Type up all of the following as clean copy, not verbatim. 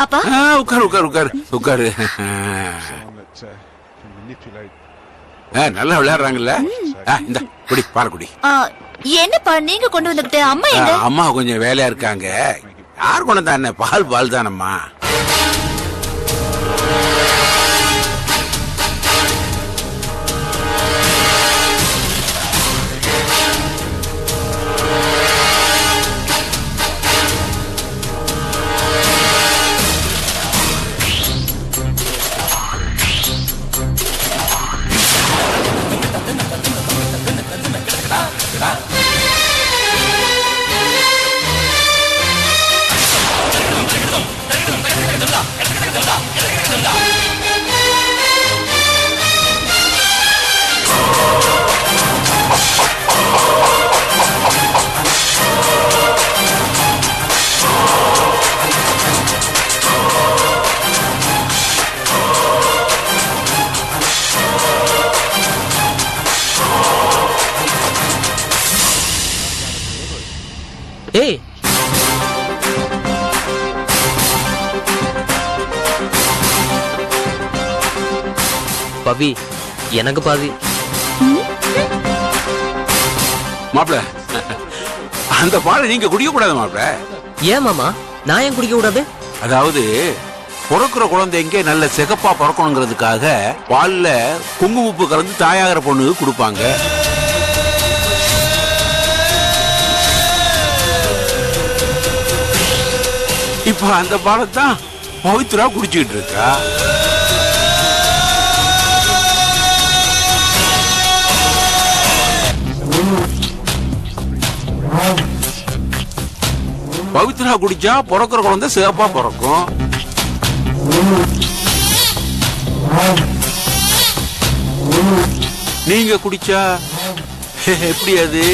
அப்பா உட்காரு உட்காரு உட்காரு உட்காரு. நல்லா விளையாடுறாங்கல்ல. இந்த குடி பால் குடி. என்னப்பா நீங்க கொண்டு வந்துகிட்டு அம்மா எங்க? அம்மா கொஞ்சம் வேலையா இருக்காங்க. யார் கொண்டு வந்தா என்ன? பால் பால் தானம்மா. ஏய் பவி, எனக்கு பாதி. மாப்பிள, அந்த பாலை நீங்க குடிக்க கூடாது மாப்பிள. ஏன் மாமா? நான் ஏன் குடிக்க கூடாது? அதாவது பிறக்கிற குழந்தைங்க நல்ல சிகப்பா பிறக்கணுங்கிறதுக்காக பால்ல குங்குமப்பு கலந்து தாயாகிற பொண்ணுக்கு கொடுப்பாங்க. இப்ப அந்த பாலத்தான் பவித்ரா குடிச்சுக்கிட்டு இருக்கா. பவித்ரா குடிச்சா பிறக்கிற குழந்தை சிவப்பா பிறக்கும். நீங்க குடிச்சா எப்படி அது?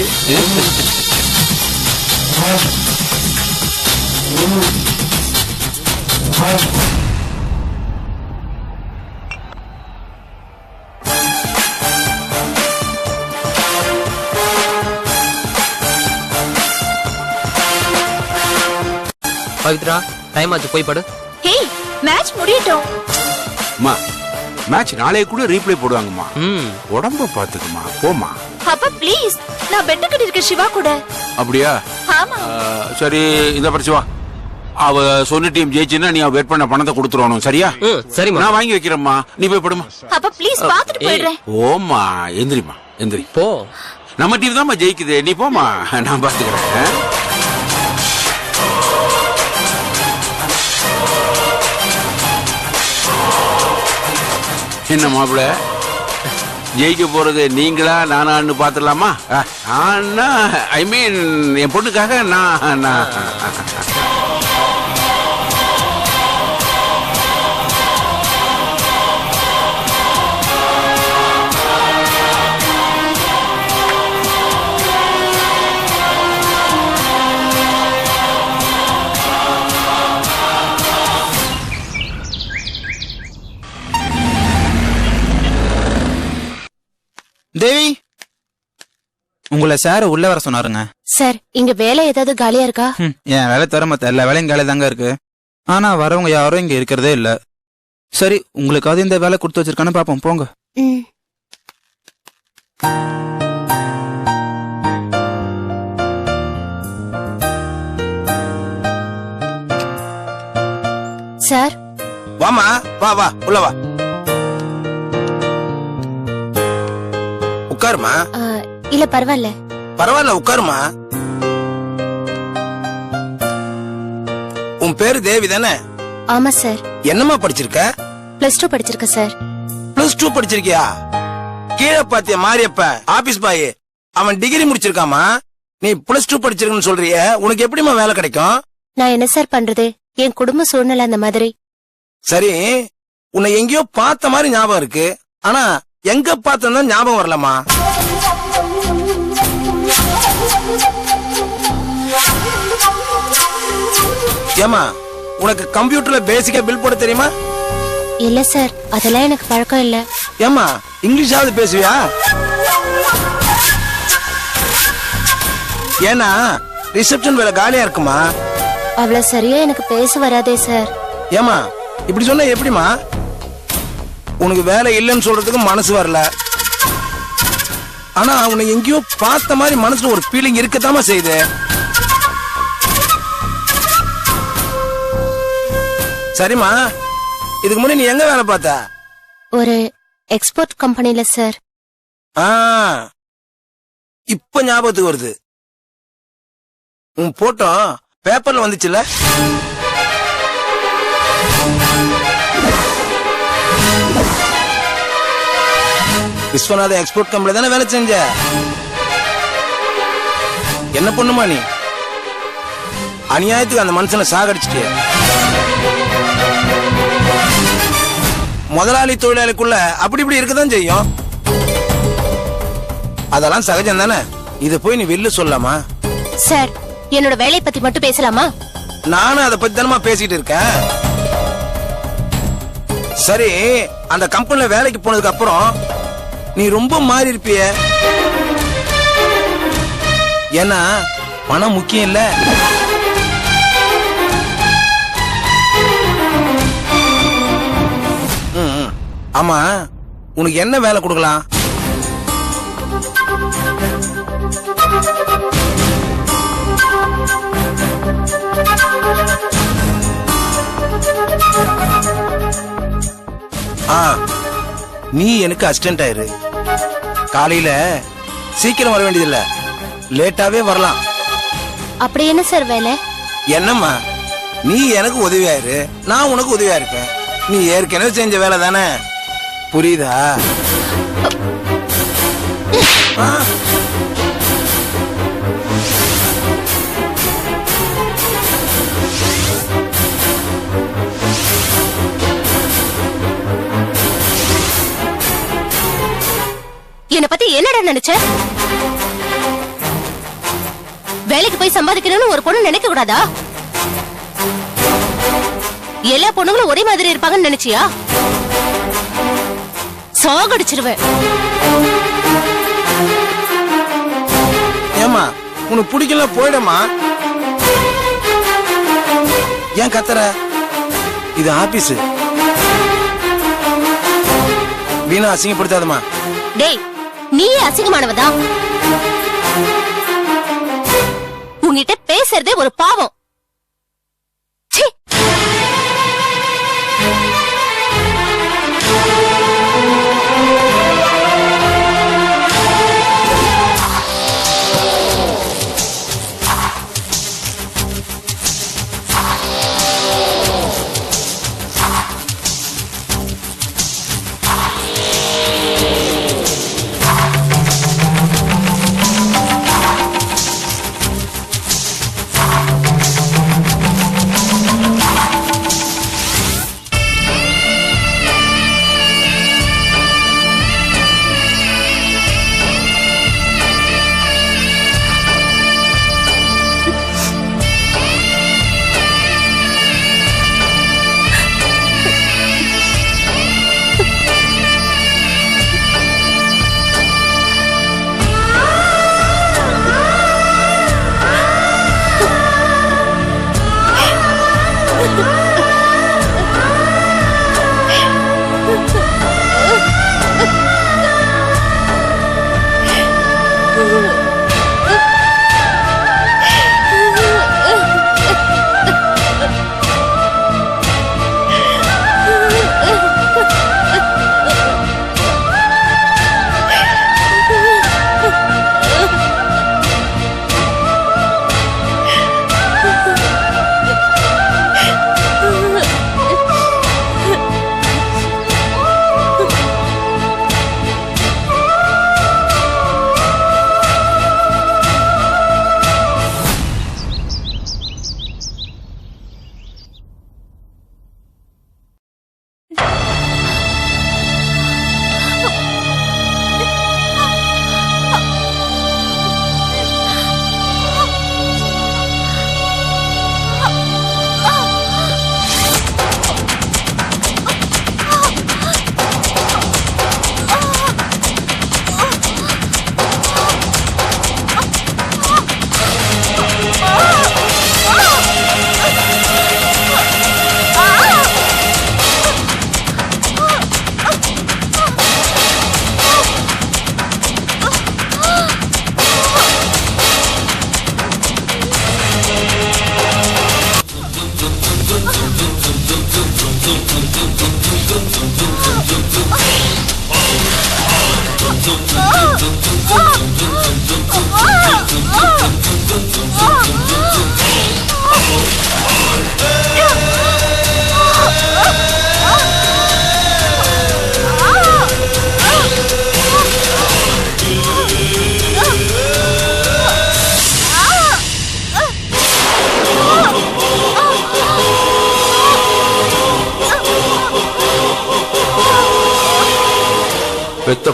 பவித்ரா, டைம் ஆச்சு, போய் படு. ஹே, மேட்ச் முடியட்டும். அம்மா, மேட்ச் நாளைக்கு கூட ரீப்ளே போடுவாங்கம்மா. உடம்ப பாத்துக்குமா, போமா. அப்பா ப்ளீஸ், நான் பெட் கட்டி இருக்க சிவா கூட. அப்படியா? ஆமா. சரி, இந்த பரிசு வா. அவ சொன்ன டீம் ஜெயிச்சுன்னா நீ வெயிட் பண்ண பணத்தை கொடுத்துருவானு. சரியா? சரிம்மா, நான் வாங்கி வைக்கிறேம்மா. நீ போய் படுமா. அப்பா ப்ளீஸ் பாத்துட்டு போயிடுறேன். ஓமா, எந்திரிமா, எந்திரி. போ. நம்ம டீம் தான் ஜெயிக்குது. நீ போமா, நான் பாத்துக்கிறேன். என்ன மாப்பிள, ஜெயிக்க போறது நீங்களா நானான்னு பாத்துடலாமா? ஐ மீன் என் பொண்ணுக்காக நான். தேவி, உங்களை சார் உள்ள வர சொன்னாருங்க. சார், இங்க வேலை ஏதாவது காலியா இருக்கா? என் வேலை தவிர மத்த எல்லா வேலையும் காலி தாங்க இருக்கு. ஆனா வரவங்க யாரும் இங்க இருக்கிறதே இல்ல. சரி, உங்களுக்காவது இந்த வேலை கொடுத்து வச்சிருக்கான்னு பாப்போம், போங்க. சார், வாமா, வா வா, உள்ள வா. உட்காருமா. இல்ல பரவாயில்ல. பரவாயில்ல, உட்காருமா. உன் பேரு தேவி தானே? ஆமா சார். என்னமா படிச்சிருக்க? +2 படிச்சிருக்க சார். +2 படிச்சிருக்கியா? கீழே பாத்திய மாரியப்ப ஆபீஸ் பாய், அவன் டிகிரி முடிச்சிருக்காமா. நீ +2 படிச்சிருக்கன்னு சொல்றிய, உனக்கு எப்படிமா வேலை கிடைக்கும்? நான் என்ன சார் பண்றது, என் குடும்ப சூழ்நிலை அந்த மாதிரி. சரி, உன்னை எங்கேயோ பார்த்த மாதிரி ஞாபகம் இருக்கு. ஆனா எங்க பார்த்தா ஞாபகம் வரலமா. ஏமா, உனக்கு கம்ப்யூட்டர்ல பேசிக்கா பில் போட தெரியுமா? இல்ல சார், அதெல்லாம் எனக்கு பழக்கம் இல்ல. ஏமா, இங்கிலீஷாவது பேசுவியா? ஏன்னா ரிசப்ஷன் வேலை காலியா இருக்குமா. அவ்வளவு சரியா எனக்கு பேச வராதே சார். ஏமா இப்படி சொன்ன எப்படிமா? உனக்கு வேலை இல்லைன்னு சொல்றதுக்கு மனசு வரல. ஆனா உன்னை எங்கேயோ பார்த்த மாதிரி மனசுல ஒரு ஃபீலிங் இருக்கத்தாமா செய்யுது. சரிம்மா, இதுக்கு முன்னாடி நீ எங்க வேலை பார்த்த? ஒரு எக்ஸ்போர்ட் கம்பெனில சார். ஆ, இப்ப ஞாபகத்துக்கு வருது. உன் போட்டோ பேப்பர்ல வந்துச்சுல்ல? விஸ்வநாத எக்ஸ்போர்ட் கம்பெனி தானே வேலை செஞ்ச? என்ன பண்ணுமா நீ? அநியாயத்துக்கு அந்த மனுஷனை சாகடிச்சிட்டிய. முதலாளி தொழிலாளிக்குள்ள அப்படி இப்படி இருக்கதான் செய்யும். அதெல்லாம் சகஜம் தானே. இத போய் நீ வெளில சொல்லலாமா? சார், என்னோட வேலையை பத்தி மட்டும் பேசலாமா? நானும் அதை பத்தி தானமா பேசிட்டு இருக்கேன். சரி, அந்த கம்பெனில வேலைக்கு போனதுக்கு அப்புறம் நீ ரொம்ப மாறி இருப்பிய. ஏன்னா பணம் முக்கியம் இல்ல. ஆமா, உனக்கு என்ன வேலை கொடுக்கலாம்? நீ எனக்கு அசிஸ்டன்ட் ஆயிரு. காலையில சீக்கிரம் வர வேண்டியதில்ல, லேட்டாவே வரலாம். அப்படி என்ன சார் வேலை? என்னம்மா, நீ எனக்கு உதவியாயிரு, நான் உனக்கு உதவியா இருப்பேன். நீ ஏற்கனவே செஞ்ச வேலை தானே, புரியுதா? என்ன பத்தி என்னடா நினைச்ச? வேலைக்கு போய் சம்பாதிக்கணும்னு ஒரு பொண்ணு நினைக்க கூடாதா? எல்லா பொண்ணுங்களும் ஒரே மாதிரி இருப்பாங்கன்னு நினைச்சியா? சாகடிச்சிருவேன். ஏமா, உனக்கு பிடிக்கல போயிடமா. ஏன் கத்துற? இது ஆபீஸ். வீணா அசிங்கப்படுத்தாதமா. டேய், நீ அசிங்கமானவதா? உன்கிட்ட பேசுறதே ஒரு பாவம். சீ.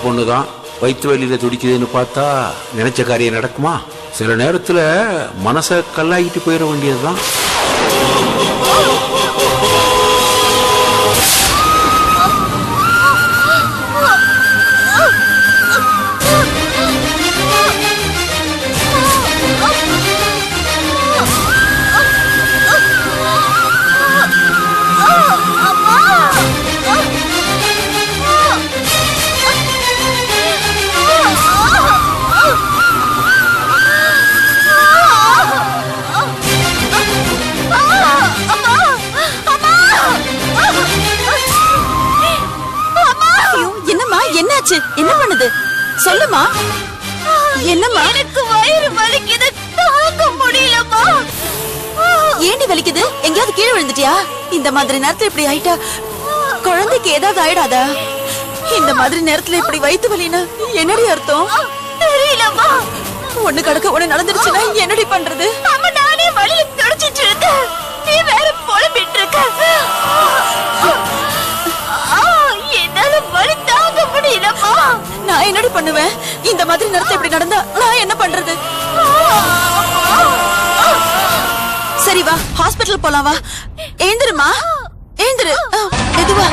பொண்ணு தான். வயிற்று வலியில துடிக்குதுன்னு பார்த்தா நினைச்ச காரியம் நடக்குமா? சில நேரத்துல மனசை கல்லாகிட்டு போயிட வேண்டியதுதான். என்னாச்சு? என்ன பண்ணுது? சொல்லுமா. என்னம்மா? எனக்கு வயிறு வலிக்குது, தாங்க முடியலம்மா. ஏண்டி வலிக்குது? எங்கயாவது கீழே விழுந்துட்டியா? இந்த மாதிரி நேரத்துல இப்படி ஆயிட்டா குழந்தைக்கு ஏதாவது ஆயிடாதா? இந்த மாதிரி நேரத்துல இப்படி வயித்து வலினா என்னடி அர்த்தம்? தெரியலம்மா. ஒண்ணு கடக்க ஒண்ணு நடந்துருச்சுன்னா என்னடி பண்றது? அம்மா, நானே வலியில துடிச்சிட்டு இருக்கேன், நீ வேற புலம்பிட்டு இருக்க. என்னால வலி தாங்க முடியலம்மா. நான் என்னடி பண்ணுவேன்? இந்த மாதிரி நேரத்துல இப்படி நடந்தா நான் என்ன பண்றது? சரி வா, ஹாஸ்பிடல் போலாம் வா. எழுந்திருமா, எழுந்திரு. மெதுவா.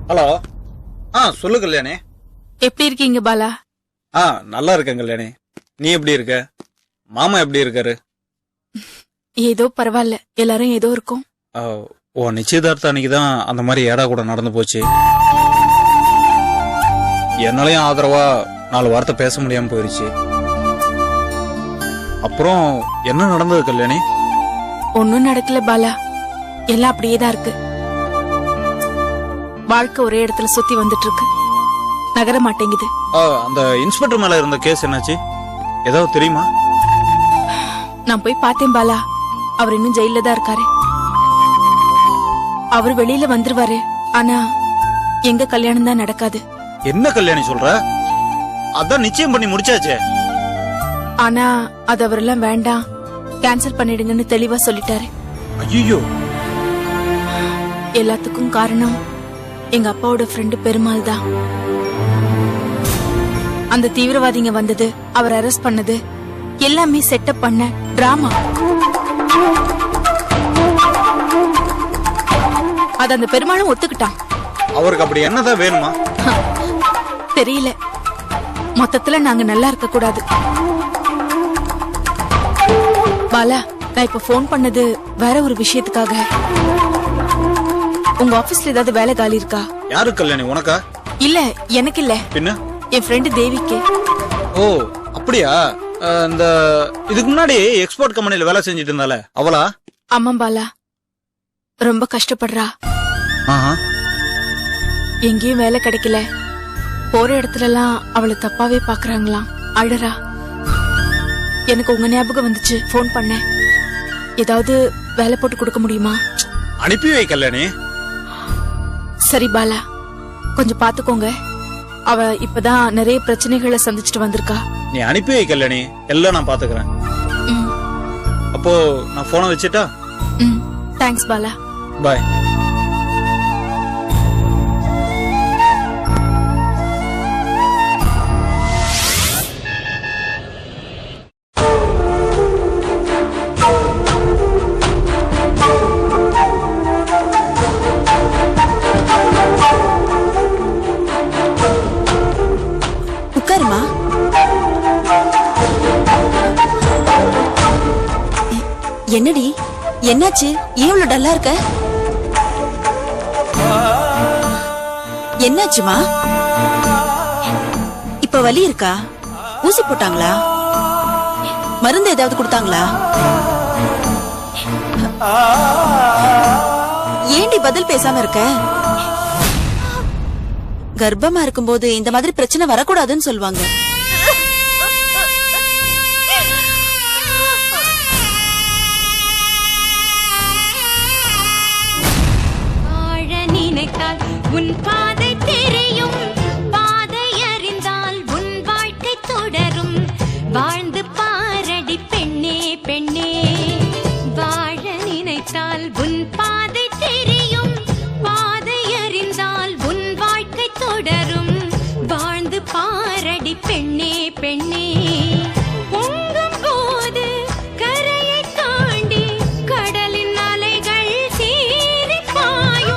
ஹலோ. சொல்லு கல்யாணி. எப்படி இருக்கீங்க பாலா? நல்லா இருக்கேன் கல்யாணி. நீ எப்படி இருக்க? மாமா எப்படி இருக்காரு? ஏதோ பரவாயில்ல, எல்லாரும் ஏதோ இருக்கும். ஓ, நிச்சயதார்த்த அன்னைக்குதான் அந்த மாதிரி ஏடா கூட நடந்து போச்சு. என்னாலையும் ஆதரவா 4 வார்த்தை பேச முடியாம போயிருச்சு. அப்புறம் என்ன நடந்தது கல்யாணி? ஒன்னும் நடக்கல பாலா, எல்லாம் அப்படியேதான் இருக்கு. வாழ்க்கை ஒரே இடத்துல சுத்தி வந்துட்டு இருக்கு, நகர மாட்டேங்குது. அந்த இன்ஸ்பெக்டர் மேல இருந்த கேஸ் என்னாச்சு? ஏதாவது தெரியுமா? நான் போய் பார்த்தேன் பாலா, அவர் இன்னும் ஜெயில தான் இருக்காரு. அவர் வெளியில வந்துருவாரு, ஆனா எங்க கல்யாணம் தான் நடக்காது. என்ன கல்யாணி சொல்ற? அதான் நிச்சயம் பண்ணி முடிச்சாச்சே. ஆனா அது அவரெல்லாம் வேண்டாம், கேன்சல் பண்ணிடுங்கன்னு தெளிவா சொல்லிட்டாரு. ஐயோ. எல்லாத்துக்கும் காரணம் எங்க அப்பாவோட ஃப்ரெண்டு பெருமாள் தான். அந்த தீவிரவாதிங்க வந்தது, அவர் அரெஸ்ட் பண்ணது எல்லாமே செட்டப் பண்ண டிராமா. அது அந்த பெருமாளும் ஒத்துக்கிட்டான். அவருக்கு அப்படி என்னதான் வேணுமா? தெரியல, மொத்தத்துல நாங்க நல்லா இருக்க கூடாது. பாலா, நான் இப்ப போன் பண்ணது வேற ஒரு விஷயத்துக்காக. உங்க ஆபீஸ்ல ஏதாவது வேலை காலி இருக்கா? யாரு கல்யாணி, உனக்கா? இல்ல, எனக்கு இல்ல, பின்ன என் ஃப்ரெண்டு தேவிக்கு. ஓ அப்படியா? இந்த இதுக்கு முன்னாடி எக்ஸ்போர்ட் கம்பெனில வேலை செஞ்சுட்டு இருந்தால அவளா? ஆமா பாலா, ரொம்ப கஷ்டப்படுறா. எங்கேயும் வேலை கிடைக்கல, போற இடத்துல எல்லாம் அவளை தப்பாவே பாக்குறாங்களாம், அழறா. எனக்கு உங்க ஞாபகம் வந்துச்சு, போன் பண்ணேன். ஏதாவது வேலை போட்டு கொடுக்க முடியுமா? அனுப்பி வை கல்யாணி. சரி பாலா, கொஞ்சம் பாத்துக்கோங்க. அவ இப்பதான் நிறைய பிரச்சனைகளை சந்திச்சுட்டு வந்திருக்கா. நீ அனுப்பி வை கல்யாணி, எல்லாம் நான் பாத்துக்கிறேன். அப்போ நான் போனை வச்சுட்டா? தேங்க்ஸ் பாலா. பாய். உட்காருமா. என்னடி, என்னாச்சு? ஏன் இவ்வளவு டல்லா இருக்க? என்னாச்சுமா? இப்ப வலி இருக்கா? ஊசி போட்டாங்களா? மருந்து ஏதாவது கொடுத்தாங்களா? ஏண்டி பதில் பேசாம இருக்க? கர்ப்பமா இருக்கும்போது இந்த மாதிரி பிரச்சனை வரக்கூடாதுன்னு சொல்லுவாங்க. வாழ நினைத்தால் உன் பாதை தெரியும்.